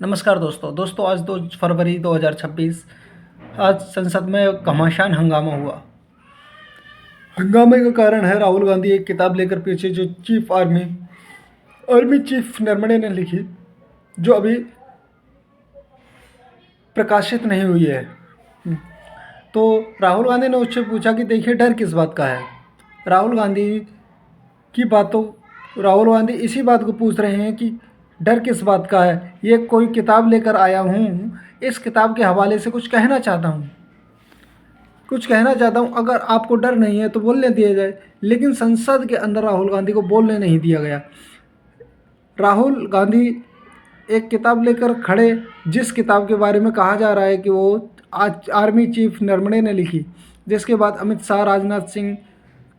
नमस्कार दोस्तों आज 2 फरवरी 2026 आज संसद में घमासान हंगामा हुआ। हंगामे का कारण है राहुल गांधी एक किताब लेकर पीछे जो आर्मी चीफ नरवणे ने लिखी, जो अभी प्रकाशित नहीं हुई है। तो राहुल गांधी ने उससे पूछा कि देखिए डर किस बात का है। राहुल गांधी इसी बात को पूछ रहे हैं कि डर किस बात का है। ये कोई किताब लेकर आया हूँ, इस किताब के हवाले से कुछ कहना चाहता हूँ। अगर आपको डर नहीं है तो बोलने दिया जाए, लेकिन संसद के अंदर राहुल गांधी को बोलने नहीं दिया गया। राहुल गांधी एक किताब लेकर खड़े, जिस किताब के बारे में कहा जा रहा है कि वो आज आर्मी चीफ नरवणे ने लिखी, जिसके बाद अमित शाह, राजनाथ सिंह,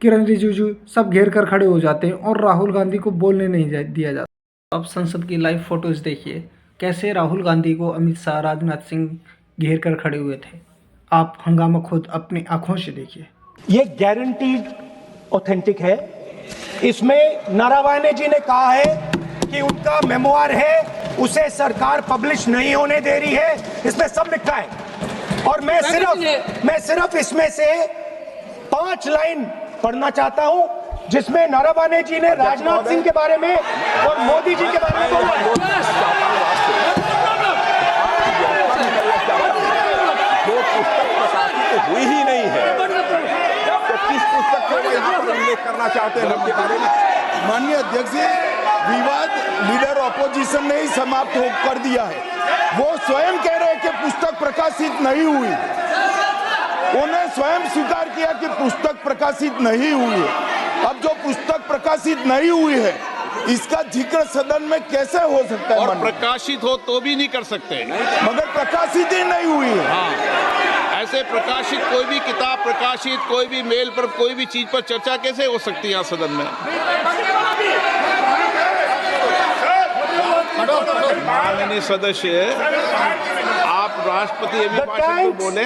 किरण रिजिजू सब घेर कर खड़े हो जाते हैं और राहुल गांधी को बोलने नहीं दिया जाता। अब संसद की लाइव फोटोज देखिए, कैसे राहुल गांधी को अमित शाह, राजनाथ सिंह घेर कर खड़े हुए थे। आप हंगामा खुद अपनी आंखों से देखिए। ये गारंटीड ऑथेंटिक है। इसमें नारावाने जी ने कहा है कि उनका मेमोयर है, उसे सरकार पब्लिश नहीं होने दे रही है। इसमें सब लिखा है और मैं सिर्फ इसमें से 5 लाइन पढ़ना चाहता हूं, जिसमें नारावाने जी ने राजनाथ सिंह के बारे में और मोदी जी के बारे में बोला है। जो पुस्तक प्रकाशित तो हुई ही नहीं है, तो किस पुस्तक को यहाँ पर उल्लेख करना चाहते हैं उनके बारे में? माननीय अध्यक्ष जी, विवाद लीडर ऑपोजिशन ने ही समाप्त कर दिया है। वो स्वयं कह रहे हैं कि पुस्तक प्रकाशित नहीं हुई। उन्होंने स्वयं स्वीकार किया कि पुस्तक प्रकाशित नहीं हुई है। अब जो पुस्तक प्रकाशित नहीं हुई है, इसका जिक्र सदन में कैसे हो सकता है? और प्रकाशित हो तो भी नहीं कर सकते, मगर प्रकाशित ही नहीं हुई है। हाँ, ऐसे प्रकाशित कोई भी किताब प्रकाशित, कोई भी मेल पर, कोई भी चीज पर चर्चा कैसे हो सकती है यहाँ सदन में? माननीय सदस्य, आप राष्ट्रपति अभिभाषण को बोले।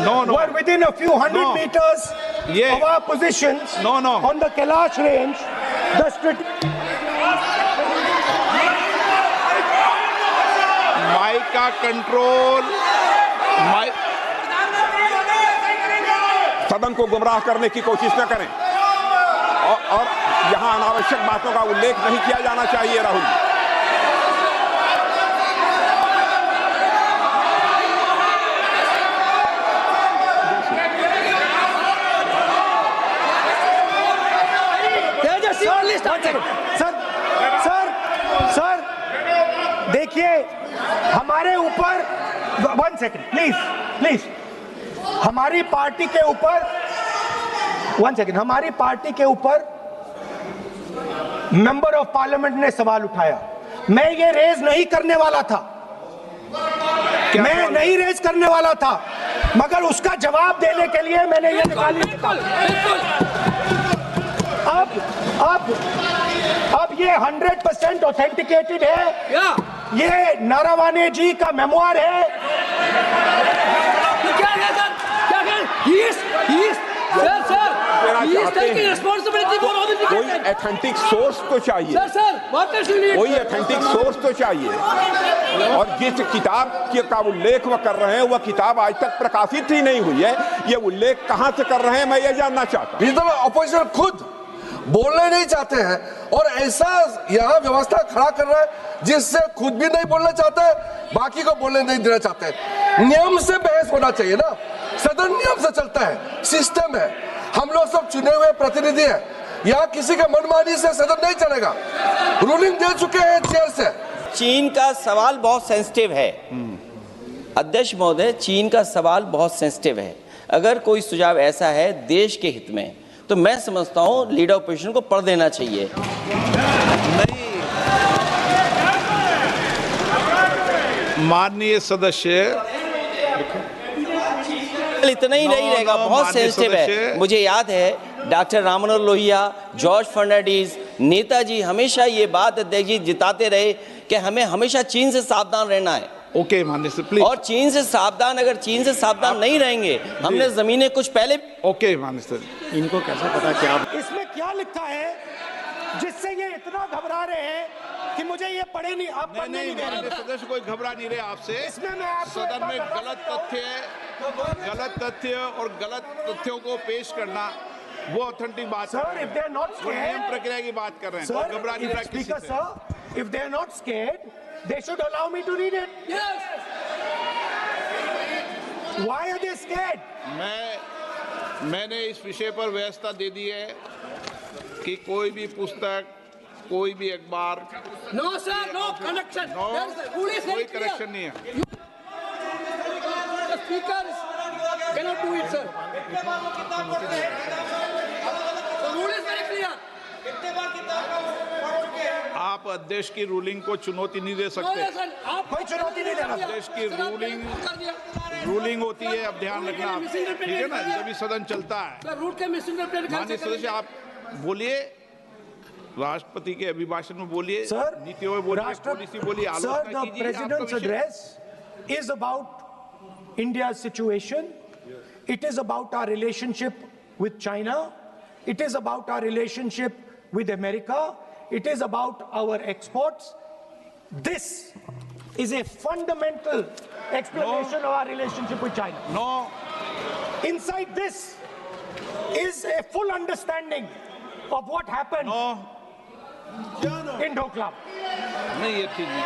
We're within a few hundred meters of our positions on the Kailash range. Mike का कंट्रोल, सदन को गुमराह करने की कोशिश न करें और यहाँ अनावश्यक बातों का उल्लेख नहीं किया जाना चाहिए। राहुल जी, सर देखिए, हमारे ऊपर 1 सेकंड प्लीज, हमारी पार्टी के ऊपर 1 सेकंड, हमारी पार्टी के ऊपर मेंबर ऑफ पार्लियामेंट ने सवाल उठाया। मैं ये रेज नहीं करने वाला था, मगर उसका जवाब देने के लिए मैंने ये निकाली। अब ये 100% ऑथेंटिकेटेड है। ये नारावाने जी का मेमोयर है। कोई ऑथेंटिक सोर्स तो चाहिए, कोई ऑथेंटिक सोर्स तो चाहिए। और जिस किताब का उल्लेख वह कर रहे हैं, वह किताब आज तक प्रकाशित ही नहीं हुई है। ये उल्लेख कहां से कर रहे हैं, मैं ये जानना चाहता हूं। ऑपोजिशन खुद बोलना नहीं चाहते हैं और ऐसा यहाँ व्यवस्था खड़ा कर रहा है जिससे खुद भी नहीं बोलना चाहता है, बाकी को बोलने नहीं देना चाहते हैं। नियम से बहस होना चाहिए ना, सदन नियम से चलता है, सिस्टम है। हम लोग सब चुने हुए प्रतिनिधि हैं, यहाँ किसी के मनमानी से सदन नहीं चलेगा। रूलिंग दे चुके हैं चेयर से। चीन का सवाल बहुत सेंसिटिव है अध्यक्ष महोदय, चीन का सवाल बहुत सेंसिटिव है। अगर कोई सुझाव ऐसा है देश के हित में, तो मैं समझता हूं लीडर ऑपोजिशन को पढ़ देना चाहिए। नहीं, माननीय सदस्य, इतना ही नहीं रहेगा, बहुत सेंसिटिव है। मुझे याद है डॉक्टर राम मनोहर लोहिया, जॉर्ज फर्नांडिस, नेताजी हमेशा ये बात अध्यक्ष जी जिताते रहे कि हमें हमेशा चीन से सावधान रहना है। ओके माननीय सर, प्लीज। और चीन से सावधान नहीं रहेंगे, हमने जमीनें कुछ पहले। ओके माननीय सर, इनको कैसे पता क्या इसमें क्या लिखा है जिससे ये इतना घबरा रहे हैं कि मुझे ये पढ़े नहीं, आप पढ़ने नहीं दे रहे। सदस्य कोई घबरा नहीं रहे आपसे। इसमें मैं आपको सदन में गलत तथ्य और गलत तथ्यों को पेश करना वो ऑथेंटिक बात sir, if they are not वो नियम scared, प्रक्रिया की बात कर रहे हैं। sir, घबरा नहीं रहा किसी Speaker से। sir, if they are not scared, they should allow me to read it. Yes. Why are they scared? मैंने इस विषय पर व्यवस्था दे दी है कि कोई भी पुस्तक, कोई भी अखबार, No sir, no connection. There's the rule is कोई very clear. करेक्शन नहीं है। The speaker cannot do it, sir. The rule is very clear. आप अध्यक्ष की रूलिंग को चुनौती नहीं दे No, सकते। listen, आप कोई चुनौती नहीं देना। देश की सर, आपने कर दिया। रूलिंग होती है, अब ध्यान रखना आप, ठीक है ना, जब भी सदन चलता है। सर, रूट के मिसइंटरप्रेट माननीय सदस्य आप बोलिए, राष्ट्रपति के अभिभाषण में बोलिए, Sir, नीतियों में बोलिए, पॉलिसी बोलिए, Sir, आलोचना the कीजिए। president's आपका विषय- address is about India's situation. It is about our relationship with China. It is about our relationship with America. It is about our exports. This is a fundamental explanation of our relationship with China. No, Inside this is a full understanding of what happened no, in Doklam. नहीं ये ठीक नहीं।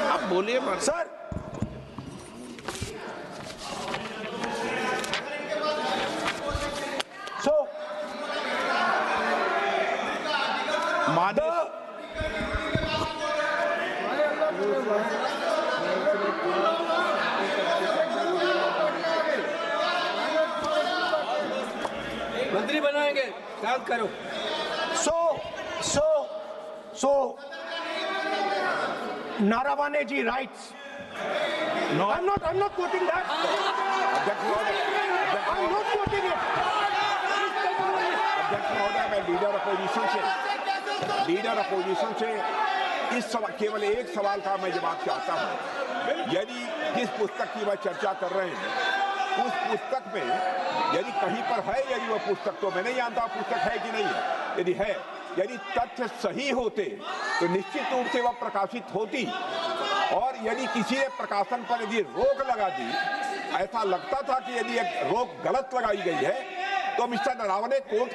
आप बोलिए मत। Sir, so माननीय मंत्री बनाएंगे, शांत करो। So, Narawane ji writes. No. I'm not quoting that. अध्यक्ष महोदय, I'm not quoting it. अध्यक्ष महोदय, मैं लीडर अपोजिशन से इस केवल एक सवाल का मैं जवाब चाहता हूं। यदि जिस पुस्तक की वह चर्चा कर रहे हैं उस पुस्तक में यदि कहीं पर है, यदि वह पुस्तक, तो मैं नहीं जानता पुस्तक है कि नहीं है, यदि है, यदि तथ्य सही होते तो निश्चित रूप से वह प्रकाशित होती, और यदि किसी ने प्रकाशन पर यदि रोक लगा दी, ऐसा लगता था कि यदि एक रोक गलत लगाई गई है, तो मिस्टर नरावने कोर्ट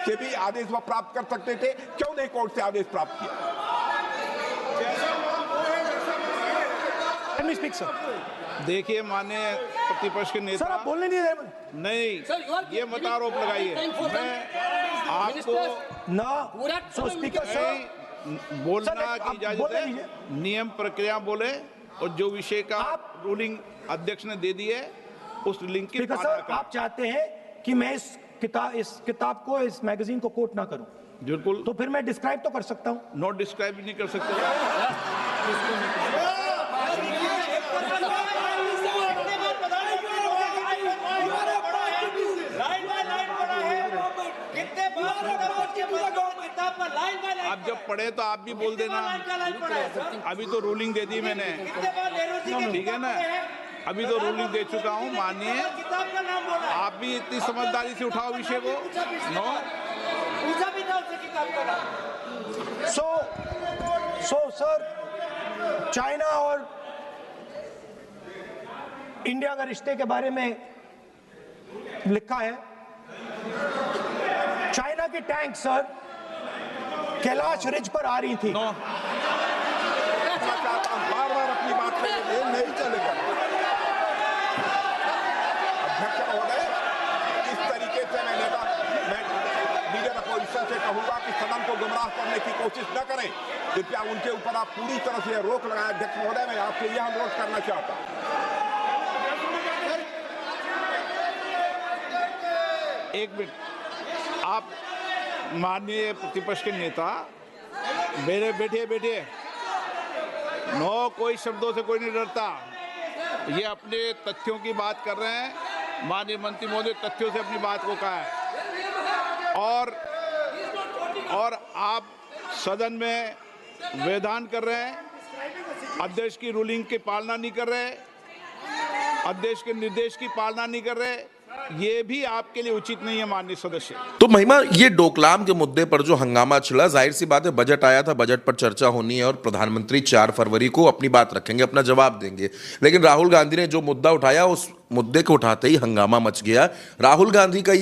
से भी आदेश वह प्राप्त कर सकते थे। क्यों नहीं कोर्ट से आदेश प्राप्त किया? Let me speak, sir. देखिए, माननीय प्रतिपक्ष के Sir, नेता, आप बोलने नहीं दे रहे। नहीं, Sir, you are ये मत आरोप लगाइए। मैं आपको No. So, Speaker, sir. नहीं बोलना Sir, की आप इजाजत बोलने है, दीजिए। नियम प्रक्रिया बोले, और जो विषय का रूलिंग अध्यक्ष ने दे दी है उस लिंक की Speaker, पालना sir, करें। आप चाहते हैं कि मैं इस किताब को, इस मैगजीन को कोट ना करूं, बिल्कुल, तो फिर मैं डिस्क्राइब तो कर सकता हूं। नोट डिस्क्राइब भी नहीं कर सकते। आप जब पढ़े तो आप भी बोल देना। अभी तो रूलिंग दे दी मैंने, ठीक है ना, अभी तो रूलिंग दे चुका हूँ। मानिए, आप भी इतनी समझदारी से उठाओ विषय को। नो, So, sir, चाइना और इंडिया का रिश्ते के बारे में लिखा है, चाइना की टैंक, सर, कैलाश रिज पर आ रही थी। नो, बार बार अपनी बात पे ये नहीं चलेगा। अध्यक्ष महोदय, इस तरीके से मैं लीडर अपोजिशन से कहूंगा कि सदन को गुमराह करने की कोशिश न करें। कृपया उनके ऊपर आप पूरी तरह से रोक लगाएं। अध्यक्ष महोदय, मैं आपसे यह अनुरोध करना चाहता हूं। एक मिनट, आप माननीय प्रतिपक्ष के नेता, मेरे बैठिए। नो, कोई शब्दों से कोई नहीं डरता। ये अपने तथ्यों की बात कर रहे हैं। माननीय मंत्री महोदय तथ्यों से अपनी बात को कहा है, और आप सदन में वेदान कर रहे हैं, अध्यक्ष की रूलिंग की पालना नहीं कर रहे, अध्यक्ष के निर्देश की पालना नहीं कर रहे। ये भी आपके लिए उचित नहीं है माननीय सदस्य। तो महिमा, ये डोकलाम के मुद्दे पर जो हंगामा छिड़ा, जाहिर सी बात है बजट आया था, बजट पर चर्चा होनी है और प्रधानमंत्री 4 फरवरी को अपनी बात रखेंगे, अपना जवाब देंगे। लेकिन राहुल गांधी ने जो मुद्दा उठाया, उस मुद्दे को उठाते ही हंगामा मच गया। राहुल गांधी का